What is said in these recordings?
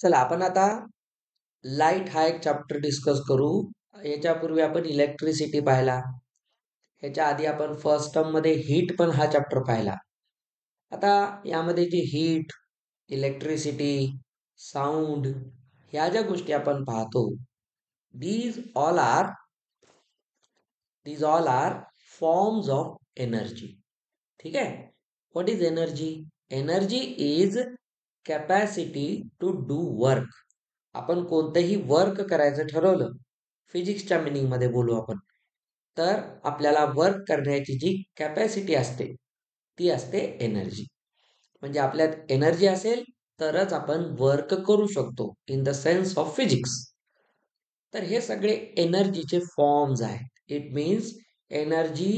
चला आपण आता लाईट हा एक चॅप्टर डिस्कस करू. याच्यापूर्वी आपण इलेक्ट्रिसिटी पाहिला. ह्याच्या आधी आपण फर्स्ट टर्म मध्ये हीट पण हा चॅप्टर पाहिला. आता यामध्ये जी हीट, इलेक्ट्रिसिटी, साऊंड ह्या ज्या गोष्टी आपण पाहतो, these all are these all are forms of energy. ठीक आहे. What is energy? Energy is capacity to do work. आपण कोणतंही वर्क करायचं ठरवलं, फिजिक्सच्या मिनिंग मध्ये बोलू आपण, तर आपल्याला वर्क करण्याची जी कॅपॅसिटी असते ती असते एनर्जी. म्हणजे आपल्यात एनर्जी असेल तरच आपण वर्क करू शकतो in the sense of physics. तर हे सगळे एनर्जीचे फॉर्म्स आहेत. It means energy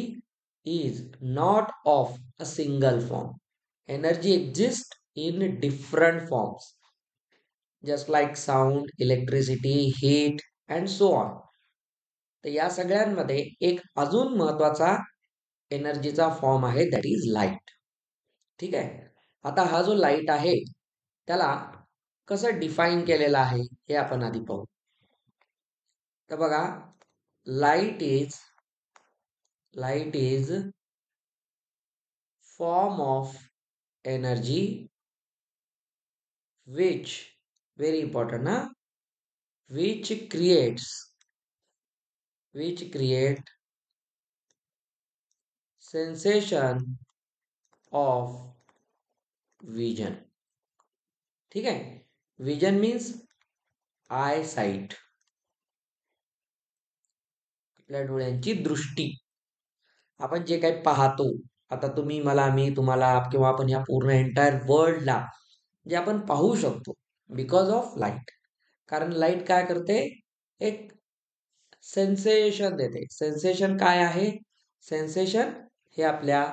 is not of a single form. Energy exist in different forms, just like sound, electricity, heat and so on. तर या सगळ्यांमध्ये एक अजून महत्वाचा एनर्जीचा फॉर्म आहे, दॅट इज लाईट. ठीक आहे. आता हा जो लाईट आहे त्याला कसं डिफाईन केलेला आहे हे आपण आधी पाहू. तर बघा, light is form of energy which, very important, which create sensation of vision. ठीक आहे. विजन मीन्स आय साइट, आपल्या डोळ्यांची दृष्टी. आपण जे काही पाहतो, आता तुम्ही मला, मी तुम्हाला, किंवा आपण ह्या पूर्ण एंटायर वर्ल्डला जे आपण पाहू शकतो बिकॉज ऑफ लाईट. कारण लाईट काय करते? एक सेन्सेशन देते. सेन्सेशन काय आहे? सेन्सेशन हे आपल्या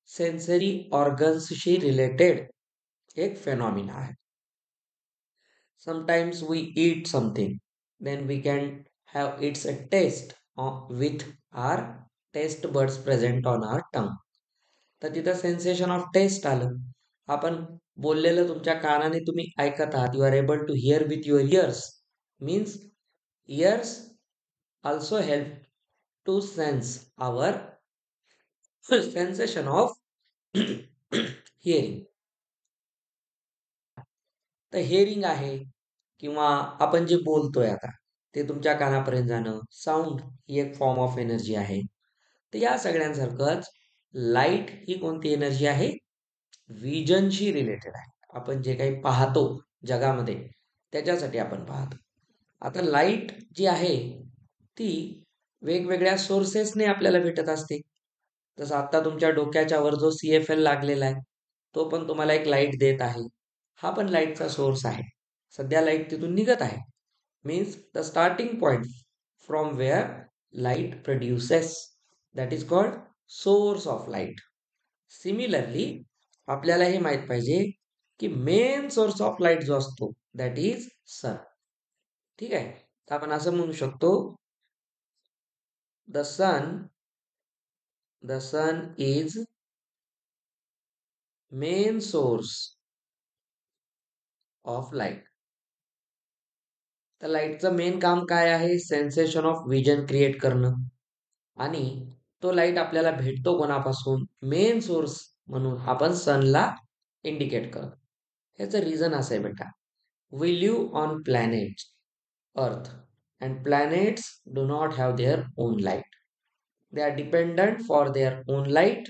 सेन्सरी ऑर्गन्सशी रिलेटेड एक फेनॉमिना आहे. Sometimes we eat something, then we can have its a taste with our taste buds present on our tongue. तर तिथं सेन्सेशन ऑफ टेस्ट आलं. आपण बोललेलं तुमच्या कानाने तुम्ही ऐकत आहात. You are able to hear with your ears. Means ears also help to sense our sensation of hearing. तर हेअरिंग आहे किंवा आपण जे बोलतोय आता ते तुमच्या कानापर्यंत जाणं, साऊंड ही एक फॉर्म ऑफ एनर्जी आहे. तर या सगळ्यांसारखंच लाईट ही कोणती एनर्जी आहे? विजनशी रिलेटेड आहे. आपण जे काही पाहतो जगामध्ये त्याच्यासाठी आपण पाहतो. आता लाईट जी आहे ती वेगवेगळ्या सोर्सेसने आपल्याला भेटत असते. जसं आता तुमच्या डोक्याच्या वर जो CFL लागलेला आहे तो पण तुम्हाला एक लाईट देत आहे. हा पण लाईटचा सोर्स आहे. सध्या लाईट तिथून निघत आहे. Means the starting point from where light produces, that is called source of light. Similarly आपल्याला हे माहित पाहिजे की मेन सोर्स ऑफ लाईट जो असतो दॅट इज सन. ठीक आहे. तर आपण असं म्हणू शकतो, the sun is main source of light. तर लाईटचं मेन काम काय आहे? सेन्सेशन ऑफ विजन क्रिएट करणं. आणि तो लाईट आपल्याला भेटतो कोणापासून? मेन सोर्स म्हणून आपण सनला इंडिकेट करतो. ह्याचं रिझन असं आहे बेटा, we live on planet earth and planets do not have their own light. They are dependent for their own light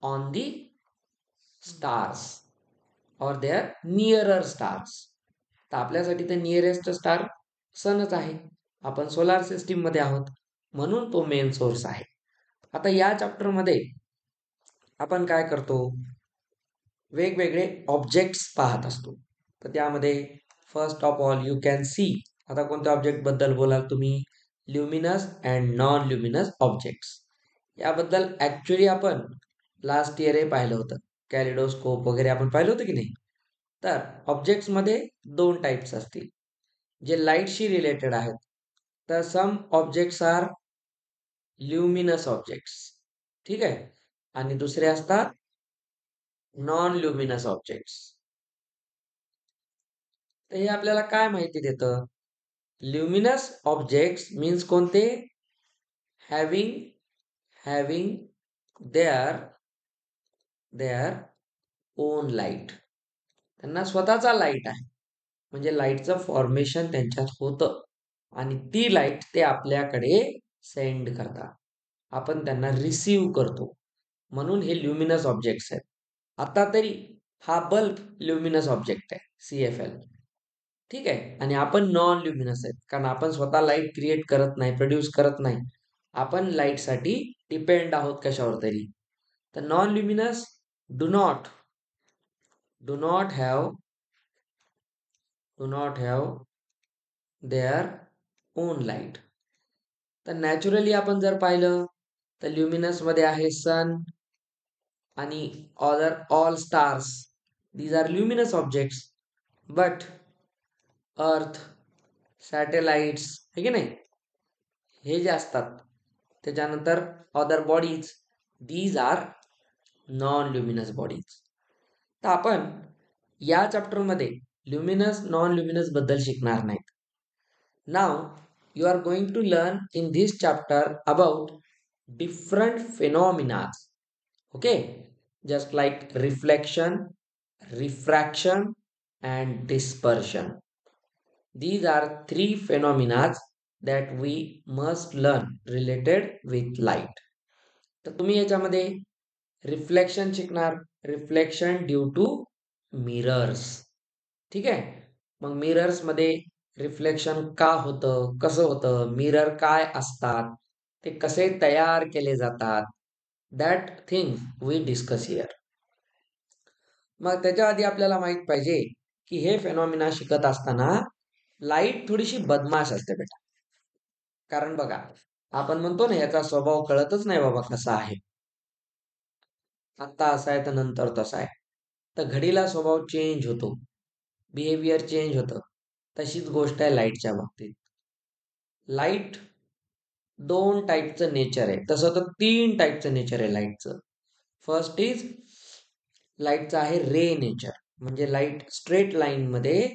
on the stars or their nearer stars. तर आपल्यासाठी ते नियरेस्ट स्टार सनच आहे. आपण सोलार सिस्टीम मध्ये आहोत म्हणून तो main source आहे. आता या चॅप्टर मध्ये आपण काय करतो? वेगवेगळे ऑब्जेक्ट्स पाहत असतो. तर त्यामध्ये first of all you can C. आता कोणत्या ऑब्जेक्ट बद्दल बोलाल तुम्ही? Luminous and non luminous objects. याबद्दल ऍक्च्युली आपण लास्ट इयर हे पाहिलं होतं. कॅलिडोस्कोप वगैरे आपण पाहिलं होतं की नाही? तर ऑब्जेक्ट्स मध्ये दोन टाइप्स असतील जे लाईटशी रिलेटेड आहेत. तर some objects are luminous objects. ठीक आहे. आणि दुसरे असतात नॉन ल्युमिनस ऑब्जेक्ट्स. तर हे आपल्याला काय माहिती देतं? ल्युमिनस ऑब्जेक्ट्स मीन्स कोणते? Having having their their own light. त्यांना स्वतःचा लाईट आहे. म्हणजे लाईटचं फॉर्मेशन त्यांच्यात होतं आणि ती लाईट ते आपल्याकडे सेंड करतात. आपण त्यांना रिसीव्ह करतो. म्हणून हे ल्युमिनस ऑब्जेक्ट्स आहेत. आता तरी हा बल्ब ल्युमिनस ऑब्जेक्ट आहे, CFL. ठीक आहे. आणि आपण नॉन ल्युमिनस आहेत, कारण आपण स्वतः लाईट क्रिएट करत नाही, प्रोड्यूस करत नाही. आपण लाईटसाठी डिपेंड आहोत कशावर तरी. तर non luminous do not do not have their own light. तर नॅचरली आपण जर पाहिलं तर ल्युमिनस मध्ये आहे सन आणि other all stars. These are luminous objects. But earth, satellites, हे की नाही, हे जे असतात, त्याच्यानंतर other bodies, these are non luminous bodies. तर आपण या चॅप्टरमध्ये ल्युमिनस नॉन ल्युमिनस बद्दल शिकणार नाहीत. नाव you are going to learn in this chapter about different phenomena. Okay, just like reflection, refraction, and dispersion. These are three phenomena that we must learn related with light. तर तुम्ही याच्यामध्ये reflection शिकणार. Reflection due to mirrors. ठीक आहे. मग mirrors मध्ये reflection का होतं, कसं होतं, मिरर काय असतात, ते कसे तयार केले जातात, that thing we discuss here. मग त्याच्या आधी आपल्याला माहित पाहिजे की हे फेनॉमिना शिकत असताना लाईट थोडीशी बदमाश असते बेटा. कारण बघा, आपण म्हणतो ना याचा स्वभाव कळतच नाही बाबा कसा आहे. आत्ता असा आहे तर नंतर तसा आहे. तर घडीला स्वभाव चेंज होतो, बिहेवियर चेंज होतं. तशीच गोष्ट आहे लाईटच्या बाबतीत. लाईट दोन टाईपचं नेचर आहे, तसं तर तीन टाईपचं नेचर आहे लाईटचं. फर्स्ट इज लाईटचं आहे रे नेचर. म्हणजे लाईट स्ट्रेट लाईन मध्ये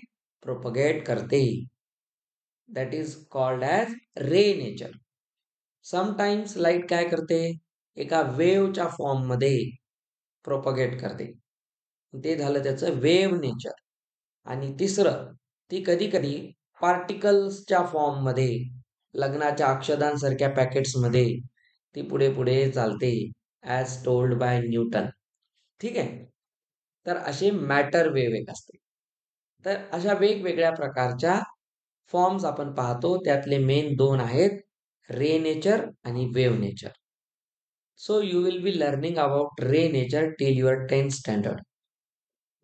प्रोपगेट करते. That is called as ray nature. Sometimes light काय करते, एका वेवच्या फॉर्म मध्ये प्रोपगेट करते. ते झालं त्याचं वेव नेचर. आणि तिसरं, ती कधी कधी पार्टिकल्सच्या फॉर्म मध्ये, लग्नाच्या अक्षदांसारख्या पॅकेट्स मध्ये ती पुढे पुढे चालते, ॲज टोल्ड बाय न्यूटन. ठीक आहे. तर असे मॅटर वेव एक असते. तर अशा वेगवेगळ्या प्रकारच्या फॉर्म्स आपण पाहतो. त्यातले मेन दोन आहेत, रे नेचर आणि wave nature. So you will be learning about ray nature till your 10th standard.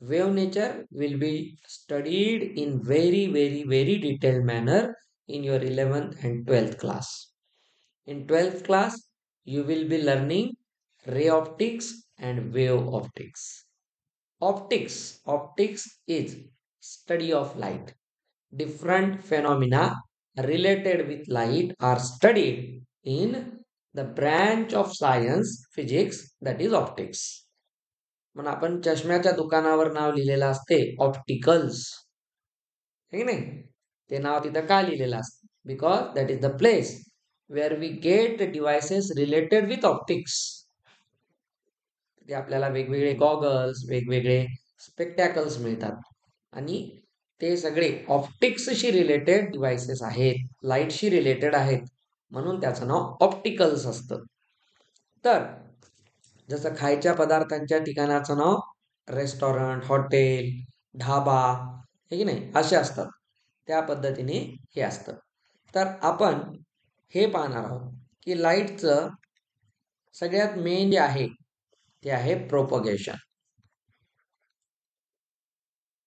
Wave nature will be studied in very detailed manner in your 11th and 12th class. In 12th class, you will be learning ray optics and wave optics. Optics is study of light. Different phenomena related with light are studied in the branch of science, physics, that is optics. म्हणून आपण चष्म्याच्या दुकानावर नाव लिहिलेलं असते opticals, हे नाही, ते नाव तिथं का लिहिलेलं असतं? Because that is the place where we get devices related with optics. ते आपल्याला वेगवेगळे गॉगल्स, वेगवेगळे स्पेक्टॅकल्स मिळतात आणि ते सगळे ऑप्टिक्सशी रिलेटेड डिव्हायसेस आहेत, लाईटशी रिलेटेड आहेत, म्हणून त्याचं नाव ऑप्टिकल्स असतं. तर जसं खायच्या पदार्थांच्या ठिकाणाचं नाव रेस्टॉरंट, हॉटेल, ढाबा, हे की नाही, असे असतात. त्या पद्धतीने हे असतं. तर आपण हे पाहणार आहोत की लाईटचं सगळ्यात मेन जे आहे ते आहे प्रोपगेशन.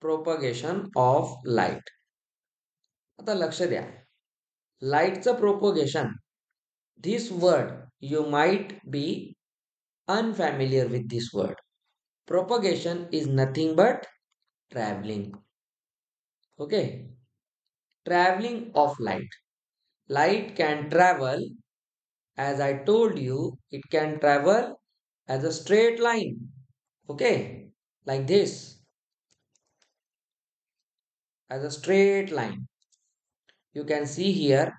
Propagation of light. आता लक्ष द्या, लाईटचं propagation, this word you might be unfamiliar with this word. Propagation is nothing but traveling. Okay, traveling of light. Light can travel, as I told you, it can travel as a straight line. Okay, like this. as a straight line. You can see here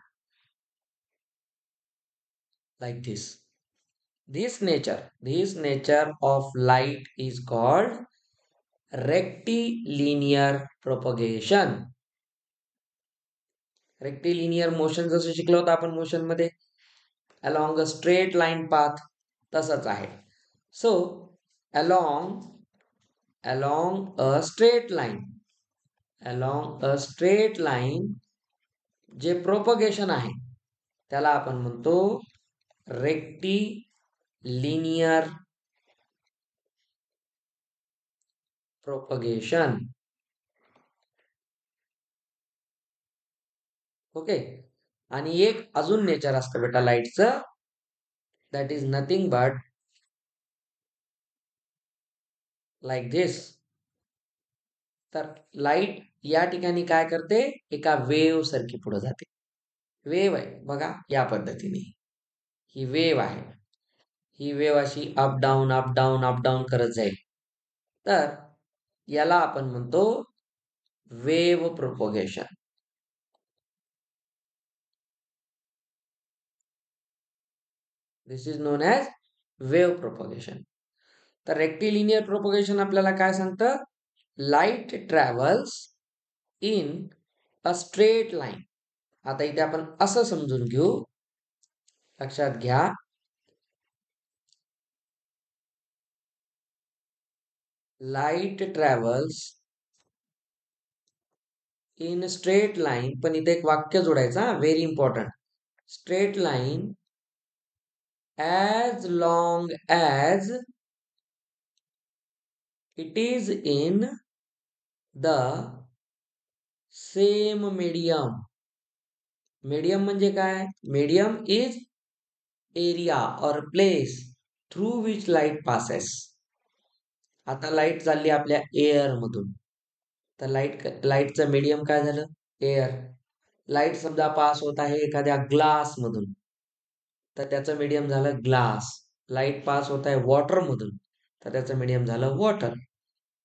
like this. This nature of light is called rectilinear propagation. Rectilinear motion जसं शिकलो होतं आपण motion मध्ये along a straight line path तसंच आहे. So along a straight line जे propagation आहे त्याला आपण म्हणतो रेक्टिलिनियर प्रोपगेशन. ओके. आणि एक अजून नेचर असतं बेटा लाईटचं, that is nothing but like this. तर लाईट या ठिकाणी काय करते, एका वेव्ह सारखी पुढे जाते. वेव्ह आहे बघा या पद्धतीने, ही वेव्ह आहे. ही वेव्ह अशी up down up down up down करत जाईल. तर याला आपण म्हणतो wave propagation. This is known as wave propagation. तर रेक्टिलिनियर प्रोपगेशन आपल्याला काय सांगतं, light travels in a straight line. आता इथे आपण असं समजून घेऊ, लक्षात घ्या, light travels in straight line, पण इथे एक वाक्य जोडायचं, very important. Straight line as long as it is in the same medium. Medium म्हणजे काय, मीडियम इज एरिया और place through which light passes. आता लाईट चालली आपल्या एअर मधून, तर लाईटचं मीडियम काय झालं, एअर. लाईट समजा पास होत आहे एखाद्या ग्लास मधून, तर त्याचं मीडियम झालं ग्लास. लाईट पास होत आहे वॉटर मधून, तर त्याचं मीडियम झालं water.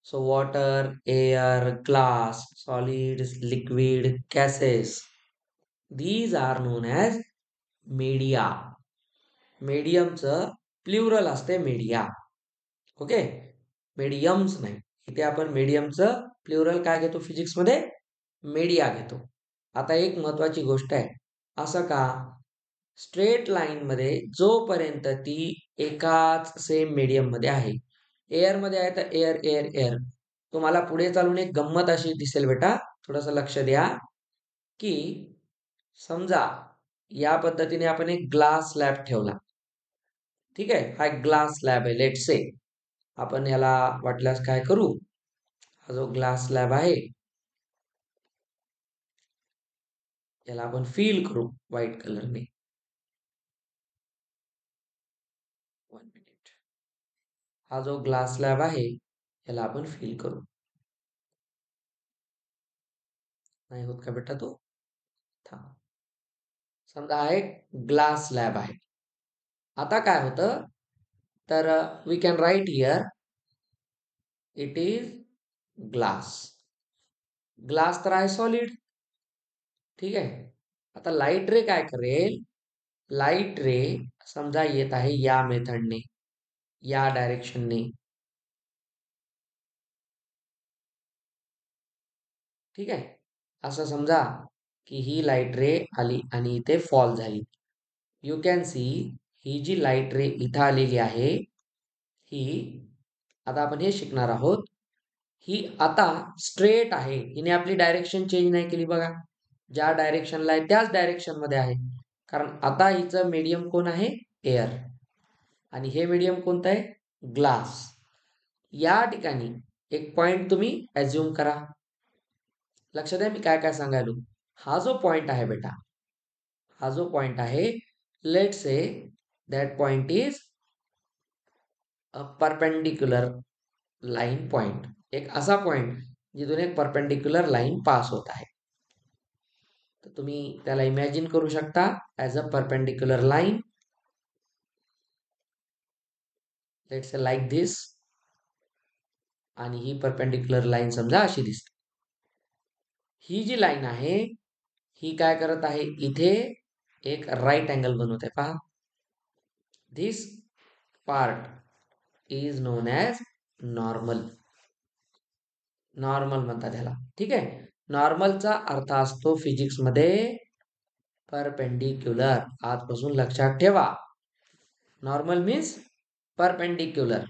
So water, air, glass, solids, liquid, gases, these are known as media. मीडियमचं प्लुरल असते मीडिया. ओके, मीडियम्स नाही. इथे आपण मीडियमचं प्लुरल काय घेतो फिजिक्स मध्ये, मीडिया घेतो. आता एक महत्वाची गोष्ट आहे, असं का, स्ट्रेट लाईन मध्ये जोपर्यंत ती एकाच सेम मीडियम मध्ये आहे, एअर मध्ये आहे तर एअर एअर एअर. तुम्हाला पुढे चालून एक गंमत अशी दिसेल बेटा, थोडस लक्ष द्या, की समजा या पद्धतीने आपण एक ग्लास स्लॅब ठेवला. ठीक आहे, हा एक ग्लास स्लॅब आहे. लेट्स से आपण याला वाटल्यास काय करू, हा जो ग्लास स्लॅब आहे याला आपण फील करू व्हाईट कलरने. 1 मिनिट. हा जो ग्लास स्लॅब आहे याला आपण फील करू. नाही होत का बेटा तो, थांब. समजा हा एक ग्लास स्लॅब आहे. आता काय होतं, तर we can write here it is glass. Glass तर आहे सॉलिड. ठीक आहे. आता लाईट रे काय करेल, लाईट रे समजा येत आहे या मेथडने, या डायरेक्शनने. ठीक आहे, असं समजा की ही लाईट रे आली आणि इथे फॉल झाली. यू कॅन सी, ही जी लाईट रे इथं आलेली आहे, ही आता आपण हे शिकणार आहोत, ही आता स्ट्रेट आहे. हिने आपली डायरेक्शन चेंज नाही केली बघा, ज्या डायरेक्शनला आहे त्याच डायरेक्शन मध्ये आहे. कारण आता हिचं मीडियम कोण आहे, एअर, आणि हे मीडियम कोणतं आहे, ग्लास. या ठिकाणी एक पॉइंट तुम्ही ऍझ्युम करा. लक्ष द्या मी काय काय सांगायलो. हा जो पॉइंट आहे बेटा, हा जो पॉइंट आहे, let's say that point is a perpendicular line point. एक असा पॉइंट जिथून एक परपेंडिक्युलर लाईन पास होत आहे. तर तुम्ही त्याला इमॅजिन करू शकता as a perpendicular line. Let's say like this. आणि ही परपेंडिक्युलर लाईन समजा अशी दिसते. ही जी लाईन आहे ही काय करत आहे, इथे एक राईट अँगल बनवत आहे पहा. This part is known as normal. Normal म्हणतात ह्याला. ठीक आहे. नॉर्मलचा अर्थ असतो फिजिक्स मध्ये परपेंडिक्युलर. आजपासून लक्षात ठेवा. Normal means perpendicular.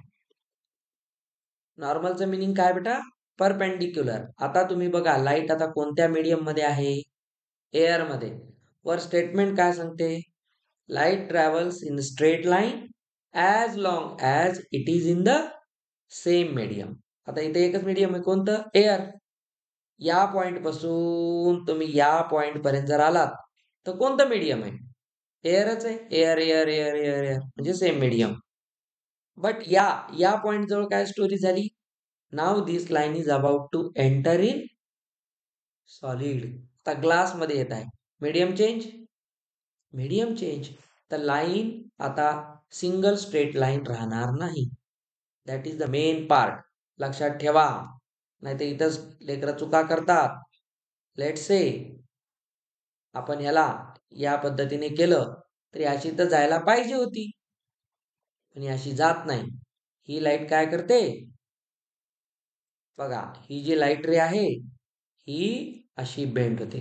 नॉर्मलचं मिनिंग काय बेटा, परपेंडिक्युलर. आता तुम्ही बघा लाईट आता कोणत्या मीडियम मध्ये आहे, एअर मध्ये. वर स्टेटमेंट काय सांगते, light travels in straight line as long as it is in the same medium. आता इथे एकच मीडियम आहे, कोणतं, एअर. या पॉइंट पासून तुम्ही या पॉइंट पर्यंत जर आलात तर कोणतं मीडियम आहे, एअरच आहे. Air air air air air म्हणजे सेम मीडियम. बट या पॉइंट जवळ काय स्टोरी झाली, नाव this line is about to enter in solid. आता ग्लास मध्ये येत आहे, मीडियम चेंज, मीडियम चेंज. तर लाईन आता सिंगल स्ट्रेट लाईन राहणार नाही. That is the main part. लक्षात ठेवा, नाही तर इथंच लेकरं चुका करतात. लेट्स से आपण ह्याला या पद्धतीने केलं तरी अशी तर जायला पाहिजे होती, पण अशी जात नाही. ही लाईट काय करते बघा, ही जी लाईट रे आहे ही अशी बेंड होते.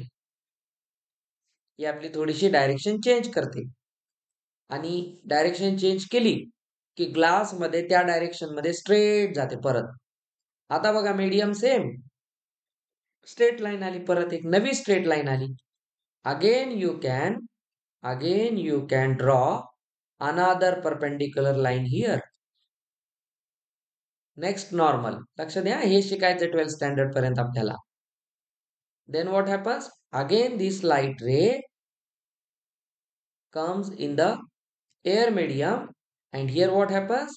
ही आपली थोडीशी डायरेक्शन चेंज करते आणि डायरेक्शन चेंज केली की ग्लास मध्ये त्या डायरेक्शन मध्ये स्ट्रेट जाते परत. आता बघा मीडियम सेम, स्ट्रेट लाईन आली, परत एक नवी स्ट्रेट लाईन आली. Again you can draw another perpendicular line here. Next normal. लक्ष द्या, हे शिकायचं 12th स्टँडर्ड पर्यंत आपल्याला. Then what happens, again this light ray comes in the air medium and here what happens,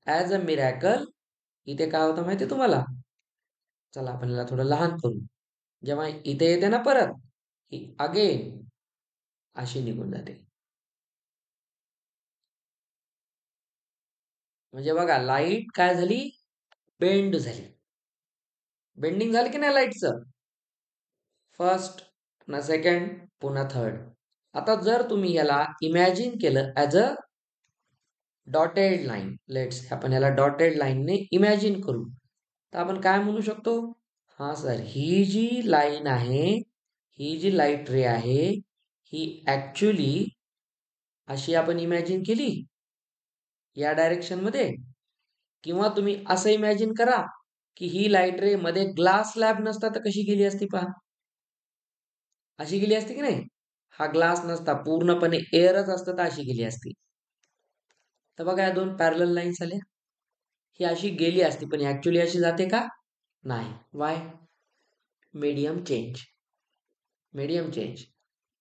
as a miracle. इथे काय होतं माहिती तुम्हाला, चला आपण याला थोडं लहान करू. जेव्हा इथे येते ना परत, ही अगेन अशी निघून जाते. म्हणजे बघा लाईट काय झाली, बेंड झाली. बेंडिंग झाली की नाही लाईटचं, फर्स्ट पुन्हा सेकंड पुन्हा थर्ड. आता जर तुम्ही याला इमॅजिन केलं as a dotted line, let's आपण याला डॉटेड लाईनने इमॅजिन करू, तर आपण काय म्हणू शकतो, हा सर ही जी लाईन आहे, ही जी लाईट रे आहे ही ऍक्च्युली अशी आपण इमॅजिन केली या डायरेक्शन मध्ये. किंवा तुम्ही असं इमॅजिन करा की ही लाईट रे मध्ये ग्लास स्लॅब नसता तर कशी गेली असती पहा, अशी गेली असती की नाही. हा ग्लास नसता, पूर्णपणे एअरच असतं तर अशी गेली असती. तर बघा या दोन पॅरलल लाईन्स आल्या, ही अशी गेली असती पण ऍक्च्युली अशी जाते का, नाही. Y, medium change, medium change.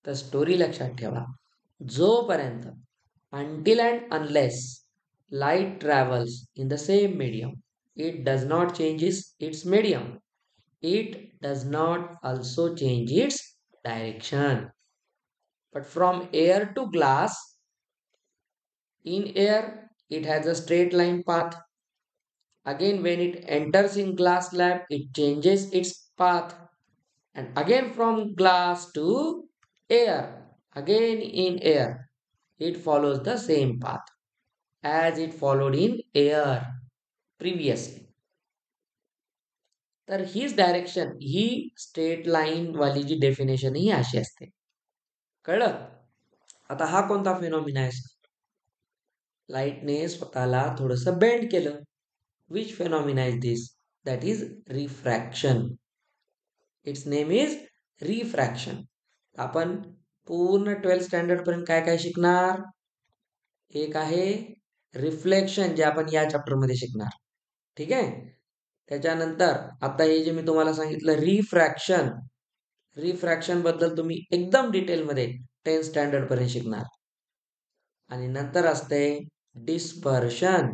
तर स्टोरी लक्षात ठेवा, जोपर्यंत until and unless light travels in the same medium, it does not change its medium. It does not also change its direction. But from air to glass, in air it has a straight line path. Again when it enters in glass slab, it changes its path. And again from glass to air, again in air, it follows the same path as it followed in air previously. तर हीच direction, ही straight line वाली जी definition ही अशी असते. कळलं. आता हा कोणता phenomena आहे, लाईटने स्वतःला थोडस बेंड केलं. Which phenomena is this, that is refraction. It's name is refraction. आपण पूर्ण 12th स्टँडर्ड पर्यंत काय काय शिकणार, एक आहे रिफ्लेक्शन जे आपण या चॅप्टर मध्ये शिकणार. ठीक आहे. त्याच्यानंतर आता हे जे मी तुम्हाला सांगितलं रिफ्रॅक्शन, रिफ्रॅक्शन बद्दल तुम्ही एकदम डिटेल मध्ये 10th स्टँडर्ड पर्यंत शिकणार. आणि नंतर असते dispersion.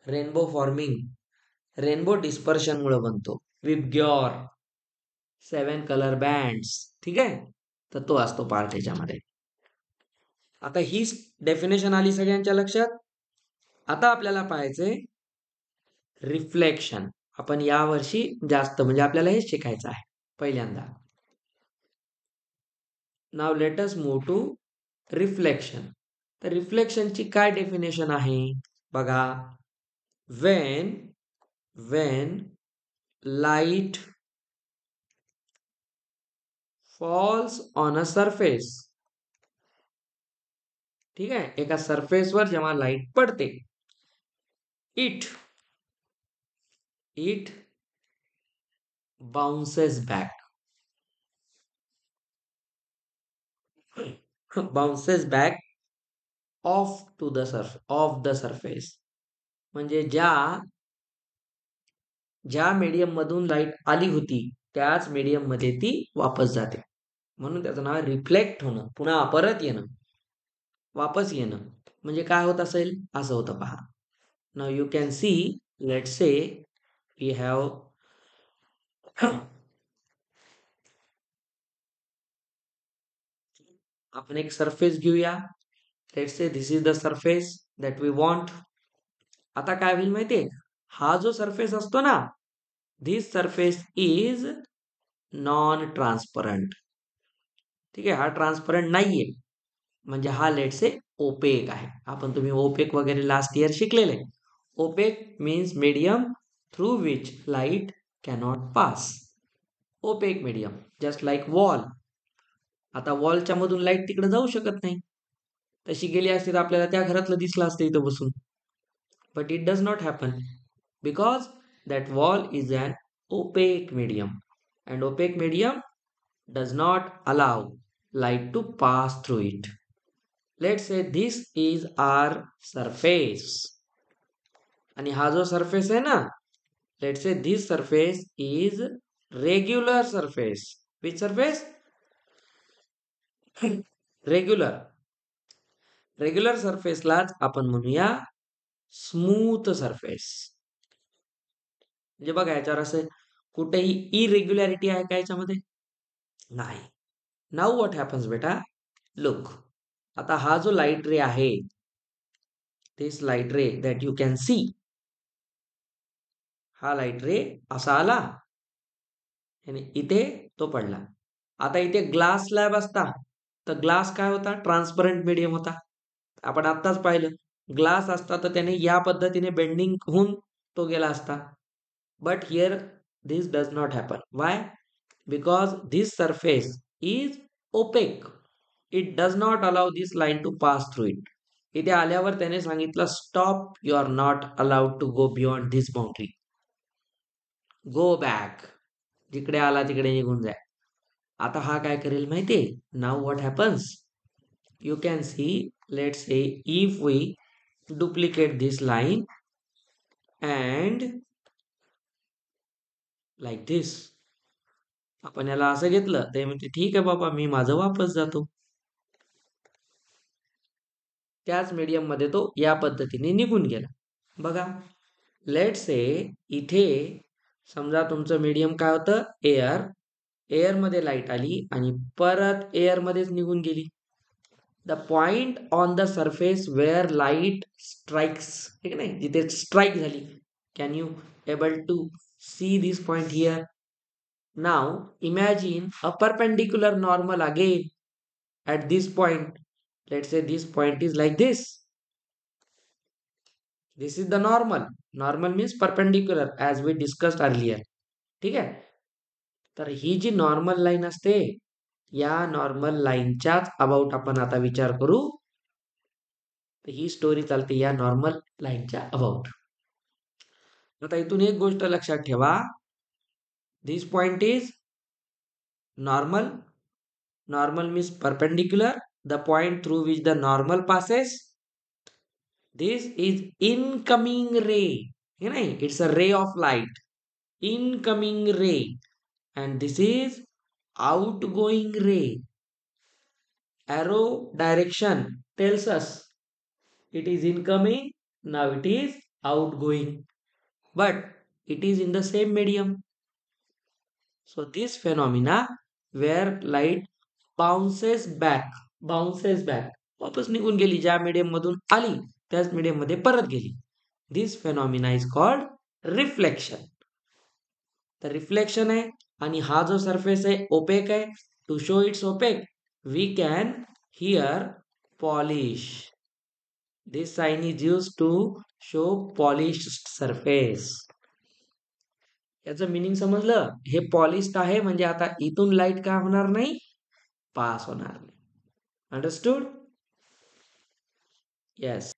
Rainbow forming, rainbow dispersion मुळे बनतो. VIBGYOR 7 colour bands. ठीक आहे. तर तो असतो पार्ट याच्यामध्ये. आता ही डेफिनेशन आली सगळ्यांच्या लक्षात. आता आपल्याला पाहायचंय रिफ्लेक्शन. आपण या वर्षी जास्त म्हणजे आपल्याला हेच शिकायचं आहे पहिल्यांदा. Now let us move to reflection. तर रिफ्लेक्शनची काय डेफिनेशन आहे बघा. when light falls on a surface, ठीक आहे, एका सरफेसवर जेव्हा लाईट पडते, it bounces back bounces back off the surface. म्हणजे ज्या मीडियम मधून लाईट आली होती त्याच मीडियम मध्ये ती वापस जाते, म्हणून त्याचं नाव रिफ्लेक्ट होणं, पुन्हा परत येणं, वापस येणं. म्हणजे काय होत असेल, असं होतं पहा. Now you can see, let's say we have आपण एक सरफेस घेऊया. Let's say this is the surface that we want. आता काय होईल माहितीये, हा जो सरफेस असतो ना, this surface is non transparent. ठीक आहे, हा ट्रान्सपरंट नाहीये, म्हणजे हा लेट से ओपेक आहे. आपण तुम्ही ओपेक वगैरे लास्ट इयर शिकलेले. Opaque means medium through which light cannot pass. Opaque medium, just like wall. आता वॉलच्या मधून लाईट तिकडे जाऊ शकत नाही, तशी गेली असती तर आपल्याला त्या घरातलं दिसलं असतं इथं बसून. But it does not happen because that wall is an opaque medium, and opaque medium does not allow light to pass through it. Let's say this is our surface, आणि हा जो surface आहे ना, let's say this surface is regular surface. Which surface? Regular सरफेसलाच आपण म्हणूया smooth surface. म्हणजे बघा, याच्यावर असं कुठेही इरेग्युलॅरिटी आहे का याच्यामध्ये? नाही. नाउ व्हॉट हॅपन्स बेटा, लुक. आता हा जो लाईट रे आहे, this light ray that you can see, हा लाईट रे असा आला आणि इथे तो पडला. आता इथे ग्लास स्लॅब असता तर ग्लास काय होता, ट्रान्सपरंट मीडियम होता. आपण आत्ताच पाहिलं, ग्लास असता तर त्याने या पद्धतीने बेंडिंग होऊन तो गेला असता. But here this does not happen. Why? Because this surface is opaque. It does not allow this line to pass through it. इथे आल्यावर त्याने सांगितलं, stop, you are not allowed to go beyond this boundary. Go back, जिकडे आला तिकडे निघून जाय. आता हा काय करेल माहितीये? Now what happens, you can see, let's say if we duplicate this line and like this. आपण याला असं घेतलं ते म्हणते ठीक आहे बाबा, मी माझं वापस जातो. त्याच मीडियम मध्ये तो या पद्धतीने निघून गेला. बघा, लेट्स से इथे समजा तुमचं मीडियम काय होतं, एअर. एअर मध्ये लाईट आली आणि परत एअर मध्येच निघून गेली. The point on the surface where light strikes, ठीक नाही, जिथे स्ट्राइक झाली. Can you able to see this point here? Now imagine a perpendicular normal again at this point. Let's say this point is like this. This is the normal. Normal means perpendicular as we discussed earlier. ठीक आहे, तर ही जी normal line असते, या normal लाईनच्याच about आपण आता विचार करू. तर ही स्टोरी चालते या नॉर्मल लाईनच्या अबाउट. आता इथून एक गोष्ट लक्षात ठेवा, this point is normal. Normal means perpendicular, the point through which the normal passes. This is incoming ray. It's a ray of light. Incoming ray. And this is outgoing ray. Arrow direction tells us it is incoming, now it is outgoing. But it is in the same medium. So this phenomena where light bounces back, वापस निघून गेली, ज्या medium मधून आली त्याच medium मध्ये परत गेली. This phenomena is called reflection. तर रिफ्लेक्शन आहे आणि हा जो सरफेस आहे ओपेक आहे. To show its opaque we can here polish. This sign is use to show polish surface. याचं मिनिंग समजलं? हे पॉलिश्ड आहे म्हणजे आता इथून लाईट काय होणार नाही, पास होणार नाही. अंडरस्टूड? येस.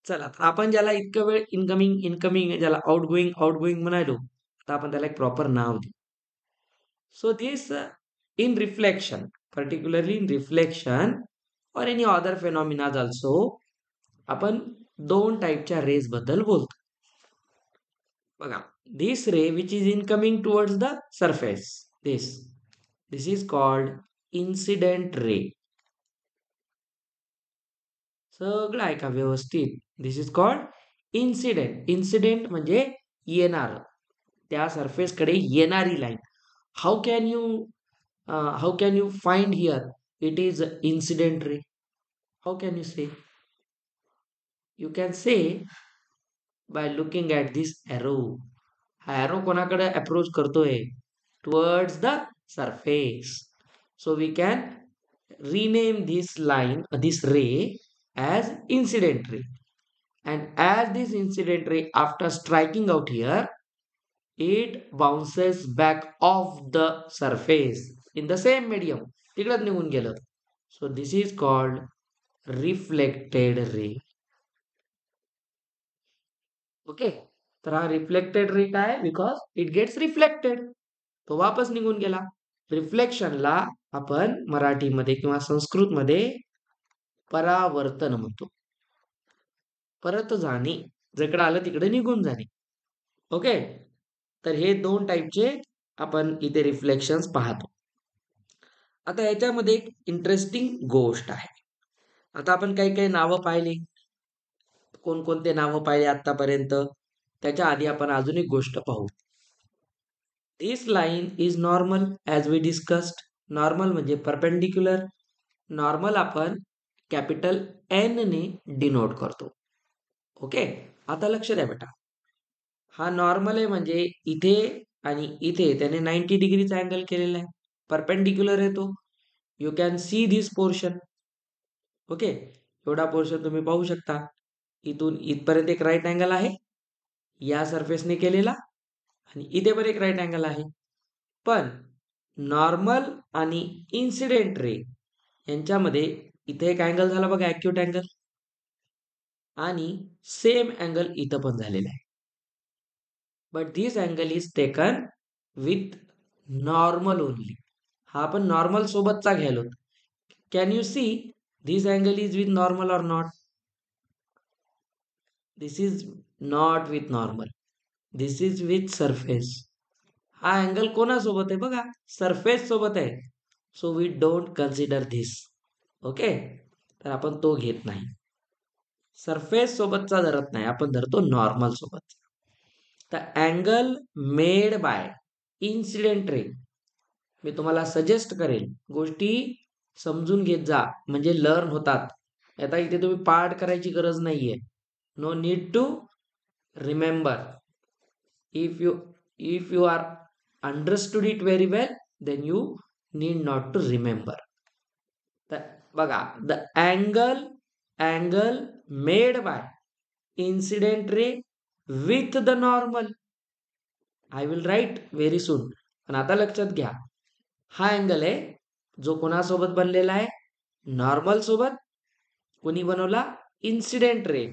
चला आपण ज्याला इतकं वेळ इनकमिंग इनकमिंग ज्याला आउटगोईंग म्हणालो, तर आपण त्याला एक प्रॉपर नाव देऊ. So this in reflection, particularly in reflection or any other phenomena also, आपण दोन टाईपच्या रेज बद्दल बोलतो. बघा, this ray which is incoming towards the surface, this is called incident ray. सगळं ऐका व्यवस्थित. दिस इज कॉल्ड इन्सिडेंट म्हणजे येणार, त्या सरफेस कडे येणारी line. How can you find here it is incident ray? How can you say? You can say by looking at this arrow. हा arrow कोणाकडे अप्रोच करतोय? Towards the surface. So we can rename this line, this ray, as incident ray. And as this incident ray, after striking out here, it bounces back off the surface in the same medium. तिकडे निघून गेलं. So this is called reflected ray. Okay. तर हा reflected ray काय? Because it gets reflected. तो वापस निघून गेला. रिफ्लेक्शनला आपण मराठीमध्ये किंवा संस्कृतमध्ये परावर्तन म्हणतो. परत जाणे, जिकडे आलं तिकडे निघून जाणे. ओके. तर हे दोन टाईपचे आपण इथे रिफ्लेक्शन्स पाहतो. आता याच्यामध्ये एक इंटरेस्टिंग गोष्ट आहे. आता आपण काही काही नावं पाहिली, कोणकोणते नावं पाहिले आतापर्यंत, त्याच्या आधी आपण अजून एक गोष्ट पाहू. This line is normal as we discussed. Normal म्हणजे परपेंडिक्युलर. नॉर्मल आपण कॅपिटल एन ने डिनोट करतो. ओके. आता लक्ष द्या बेटा, हा नॉर्मल आहे म्हणजे इथे आणि इथे त्याने 90 डिग्रीचा अँगल केलेला आहे, परपेंडिक्युलर आहे तो. You can see this portion. Okay. एवढा पोर्शन तुम्ही पाहू शकता. इथून इथपर्यंत एक राईट अँगल आहे या सरफेसने केलेला आणि इथे पण एक राईट अँगल आहे. पण नॉर्मल आणि इन्सिडेंट रे यांच्यामध्ये इथे एक अँगल झाला बघा, ॲक्यूट अँगल, आणि सेम अँगल इथं पण झालेला आहे. But this angle is taken with normal only. हा आपण नॉर्मल सोबतचा घ्यायलो. Can you see this angle is with normal or not? This is not with normal, this is with surface. हा अँगल कोणासोबत आहे बघा? सरफेस सोबत आहे. So we don't consider this. Okay. तर आपण तो घेत नाही, सरफेस सोबतचा धरत नाही, आपण धरतो नॉर्मल सोबत. तर angle made by incident ray, मी तुम्हाला सजेस्ट करेल गोष्टी समजून घेत जा म्हणजे लर्न होतात. आता इथे तुम्ही पाठ करायची गरज नाहीये. No need to remember. if you are understood it very well, then you need not to remember. बघा, the angle made by incident ray with the normal. I will write very soon. पण आता लक्षात घ्या, हा angle आहे जो कोणासोबत बनलेला आहे? नॉर्मल सोबत. कोणी बनवला? Incident ray.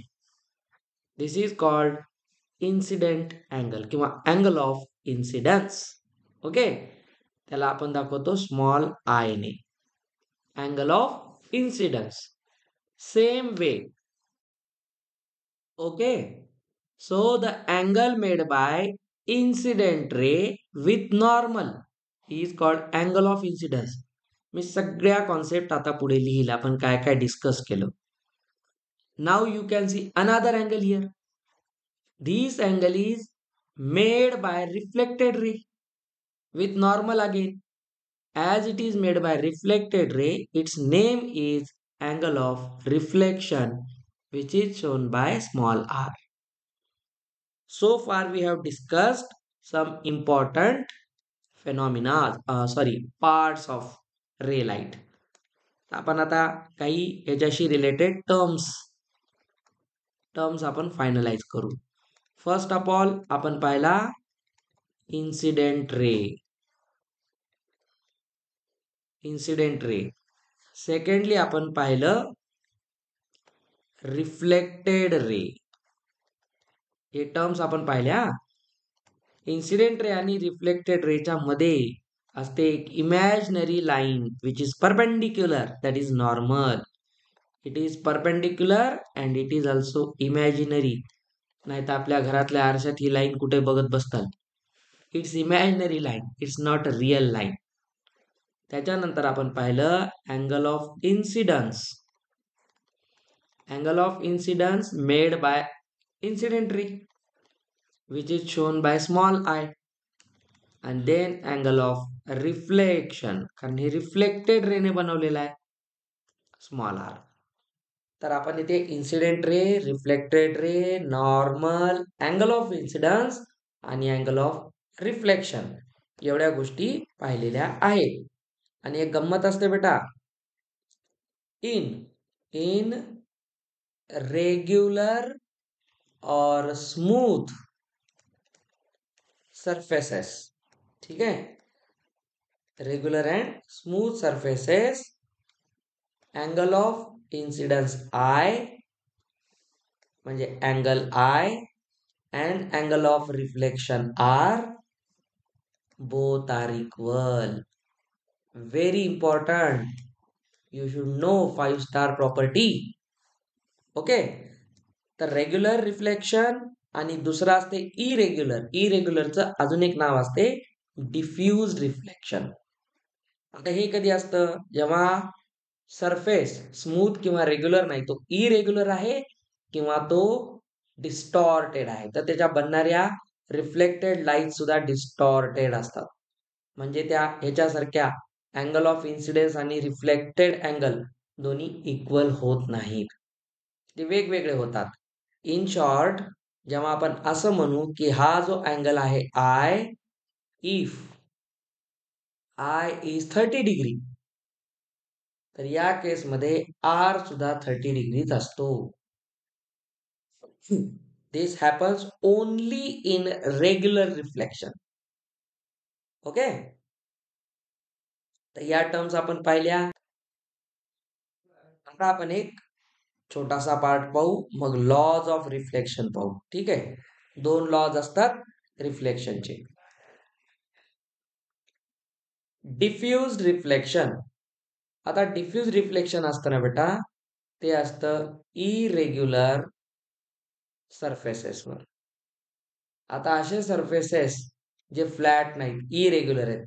This is called incident angle किंवा अँगल ऑफ इन्सिडन्स. ओके. त्याला आपण दाखवतो स्मॉल आय ने, angle of incidence. Same way. Okay. So the angle made by incident ray with normal is called angle of incidence. मी सगळ्या concept आता पुढे लिहिल, आपण काय काय डिस्कस केलं. Now you can see another angle here. This angle is made by reflected ray with normal again. As it is made by reflected ray, its name is angle of reflection, which is shown by small r. So far we have discussed some important phenomena, parts of ray light. आपण आता काही याच्याशी related terms आपण finalise करू. First of all आपण पाहिला incident ray. Secondly आपण पाहिलं रिफ्लेक्टेड रे. हे टर्म्स आपण पाहिल्या. इन्सिडेंट रे आणि रिफ्लेक्टेड रेच्या मध्ये असते एक imaginary line which is perpendicular, that is normal. It is perpendicular and it is also imaginary. नाही तर आपल्या घरातल्या आरशात ही लाईन कुठे बघत बसतात. It's imaginary line, it's not real line. त्याच्यानंतर आपण पाहिलं angle of incidence. Angle of incidence made by incident ray, which is shown by small I. And then angle of reflection, कारण हे रिफ्लेक्टेड रेने बनवलेला आहे, स्मॉल r. तर आपण इथे incident ray, reflected ray, normal, angle of incidence आणि angle of reflection एवढ्या गोष्टी पाहिलेल्या आहेत. आणि एक गंमत असते बेटा, इन रेग्युलर और स्मूथ सरफेसेस, ठीक है, regular end smooth surfaces, angle of incidence I म्हणजे angle I and angle of reflection R, both are equal. Very important, you should know 5-star property. Okay. तर रेग्युलर रिफ्लेक्शन आणि दुसरा असते इरेग्युलरचं अजून एक नाव असते डिफ्यूज रिफ्लेक्शन. आता हे कधी असतं, जेव्हा सरफेस स्मूथ किंवा रेग्युलर नाही, तो इरेग्युलर आहे किंवा तो डिस्टॉर्टेड आहे, तर त्याच्या बनणाऱ्या रिफ्लेक्टेड लाईट सुद्धा डिस्टॉर्टेड असतात. म्हणजे त्या ह्याच्यासारख्या अँगल ऑफ इन्सिडेन्स आणि रिफ्लेक्टेड अँगल दोन्ही इक्वल होत नाहीत, ते वेगवेगळे होतात. इन शॉर्ट, जेव्हा आपण असं म्हणू की हा जो अँगल आहे I, if I is 30 degree, तर या केसमध्ये R सुद्धा 30 डिग्रीच असतो. This happens only in regular reflection. Okay. तर या टर्म्स आपण पाहिल्या. आता आपण एक छोटासा पार्ट पाहू, मग लॉज ऑफ रिफ्लेक्शन पाहू. ठीक आहे. 2 लॉज असतात रिफ्लेक्शनचे. Diffuse reflection. आता डिफ्यूज रिफ्लेक्शन असतं ना बेटा, ते असतं इरेग्युलर सरफेसेसवर. आता असे सरफेसेस जे फ्लॅट नाहीत, इरेग्युलर आहेत.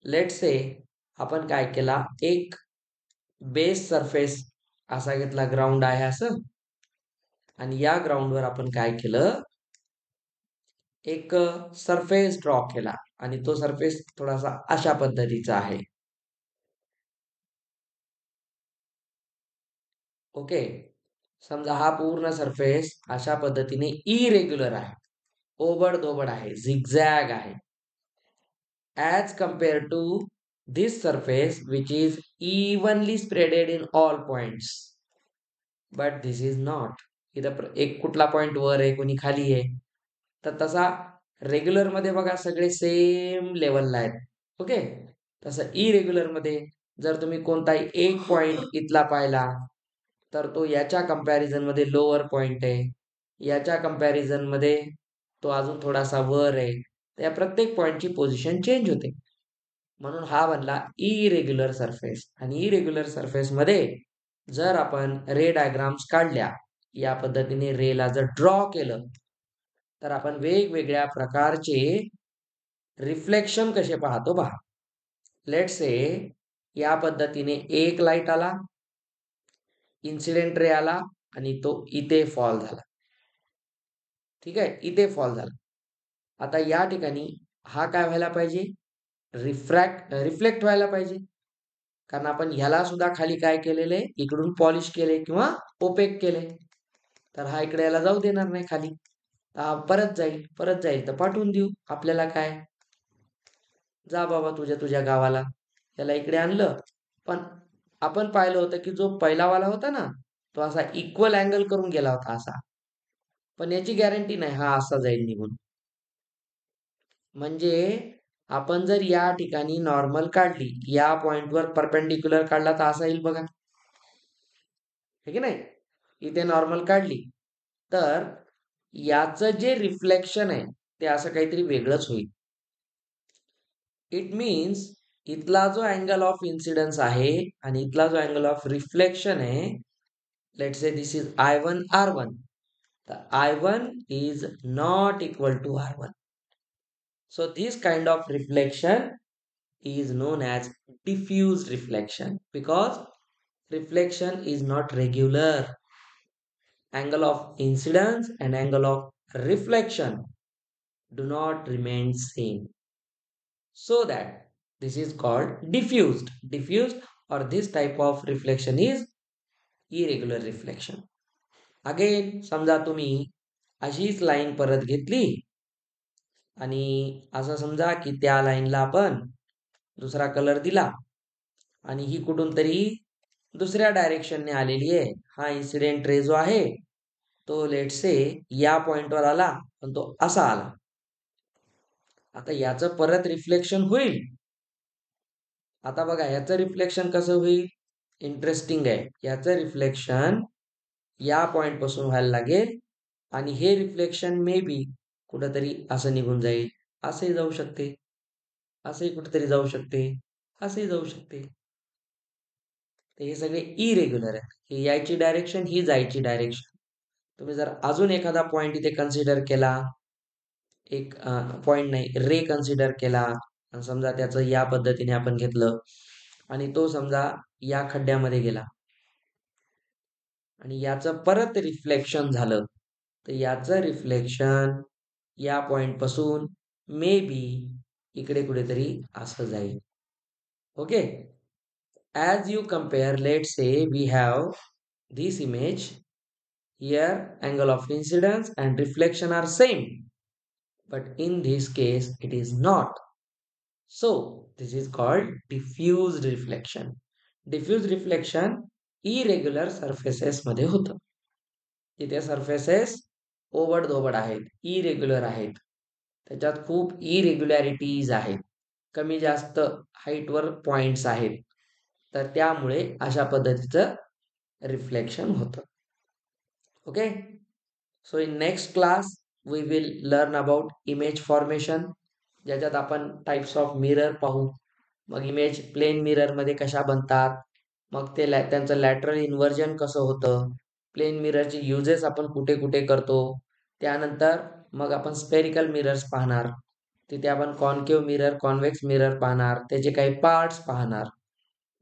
लेट से आपण काय केला, एक बेस सरफेस असा घेतला, ग्राउंड आहे असं, आणि या ग्राउंडवर आपण काय केलं, एक सरफेस ड्रॉ केला आणि तो सरफेस थोडासा अशा पद्धतीचा आहे. ओके. समजा हा पूर्ण सरफेस अशा पद्धतीने इरेग्युलर आहे, ओबड आहे, झिगझॅग आहे, as compare to this surface which is evenly spreaded in all points, but this is not. इथं एक कुठला पॉइंट वर आहे, कोणी खाली आहे, तर तसा रेग्युलर मध्ये बघा सगळे सेम लेवलला आहेत. ओके. तसं इरेग्युलर मध्ये जर तुम्ही कोणताही एक पॉइंट इथला पाहिला, तर तो याच्या कंपॅरिझन मध्ये लोअर पॉइंट आहे, याच्या कंपॅरिझन मध्ये तो अजून थोडासा वर आहे. त्या प्रत्येक पॉइंटची पोझिशन चेंज होते. म्हणून हा बनला इरेग्युलर सरफेस. आणि इरेग्युलर सरफेस मध्ये जर आपण रे डायग्राम्स काढल्या, या पद्धतीने रेला जर ड्रॉ केलं, तर आपण वेगवेगळ्या प्रकारचे रिफ्लेक्शन कसे पाहतो पहा. लेट से या पद्धतीने एक लाईट आला, इन्सिडेंट रे आला आणि तो इथे फॉल झाला. ठीक आहे, इथे फॉल झाला. आता या ठिकाणी हा काय व्हायला पाहिजे, रिफ्लेक्ट व्हायला पाहिजे, कारण आपण ह्याला सुद्धा खाली काय केलेले, इकडून पॉलिश केले किंवा ओपेक केले, तर हा इकडे याला जाऊ देणार नाही खाली. परत जाईल तर पाठवून देऊ. आपल्याला काय, जा बाबा तुझ्या तुझ्या गावाला. त्याला इकडे आणलं. पण आपण पाहिलं होतं की जो पहिलावाला होता ना, तो असा इक्वल अँगल करून गेला होता असा. पण याची गॅरंटी नाही हा असा जाईल निघून. म्हणजे आपण जर या ठिकाणी नॉर्मल काढली, या पॉइंटवर परपेंडिक्युलर काढला तर असा येईल बघा, हे की नाही. इथे नॉर्मल काढली तर याचं जे रिफ्लेक्शन आहे ते असं काहीतरी वेगळंच होईल. इट मीन्स इथला जो अँगल ऑफ इन्सिडन्स आहे आणि इथला जो अँगल ऑफ रिफ्लेक्शन आहे, let's say this is I1 R1. The I1 is not equal to R1. So this kind of reflection is known as diffuse reflection because reflection is not regular. Angle of incidence and angle of reflection do not remain same. So that this is called diffused. Diffused or this type of reflection is irregular reflection. Again, समजा तुम्ही अशीच line परत घेतली आणि असं समजा की त्या लाईनला आपण दुसरा कलर दिला आणि ही कुठून तरी दुसऱ्या डायरेक्शनने आलेली आहे. हा इन्सिडेंट रे जो आहे तो लेट से या पॉइंटवर आला पण तो असा आला. आता याचं परत रिफ्लेक्शन होईल. आता बघा याचं रिफ्लेक्शन कसं होईल, इंटरेस्टिंग आहे. याचं रिफ्लेक्शन या पॉइंट पासून व्हायला लागेल आणि हे रिफ्लेक्शन मे बी कुठंतरी असं निघून जाईल, असंही जाऊ शकते, असंही कुठेतरी जाऊ शकते, असंही जाऊ शकते. तर हे सगळे इरेग्युलर आहेत. ही यायची डायरेक्शन, ही जायची डायरेक्शन. तुम्ही जर अजून एखादा पॉइंट इथे कन्सिडर केला, एक पॉइंट नाही रे कन्सिडर केला आणि समजा त्याचं या पद्धतीने आपण घेतलं आणि तो समजा या खड्ड्यामध्ये गेला आणि याचं परत रिफ्लेक्शन झालं, तर याचं रिफ्लेक्शन या पॉइंट पासून मे बी इकडे कुठेतरी असं जाईल. Okay. As you compare, let's say we have this image. Here angle of incidence and reflection are same. But in this case, it is not. So this is called diffused reflection. Diffuse reflection irregular surfaces मध्ये होतं. तिथे surfaces ओबड-धोबड आहेत, irregular आहेत. त्याच्यात खूप इरेग्युलॅरिटीज आहेत. कमी जास्त हाईटवर पॉइंट्स आहेत. तर त्यामुळे अशा पद्धतीचं रिफ्लेक्शन होतं. Okay. So in next class we will learn about image formation, ज्याच्यात आपण टाइप्स ऑफ मिरर पाहू. मग इमेज प्लेन मिरर मध्ये कशा बनतात, मग ते त्यांचं लॅटरल इन्व्हर्जन कसं होतं, प्लेन मिररचे युजेस आपण कुठे कुठे करतो. त्यानंतर मग आपण स्पेरिकल मिरर्स पाहणार. तिथे आपण कॉन्केव्ह मिरर, कॉन्व्हेक्स मिरर पाहणार. त्याचे काही पार्ट्स पाहणार,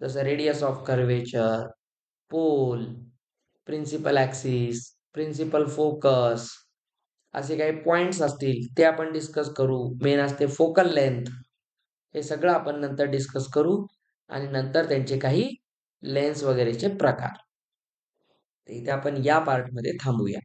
जसं radius of curvature, pole, principal axis, principal focus, असे काही पॉइंट्स असतील ते आपण डिस्कस करू. मेन असते फोकल लेंथ. हे सगळं आपण नंतर डिस्कस करू आणि नंतर त्यांचे काही लेन्स वगैरेचे प्रकार. इथे आपण या पार्टमध्ये थांबूया.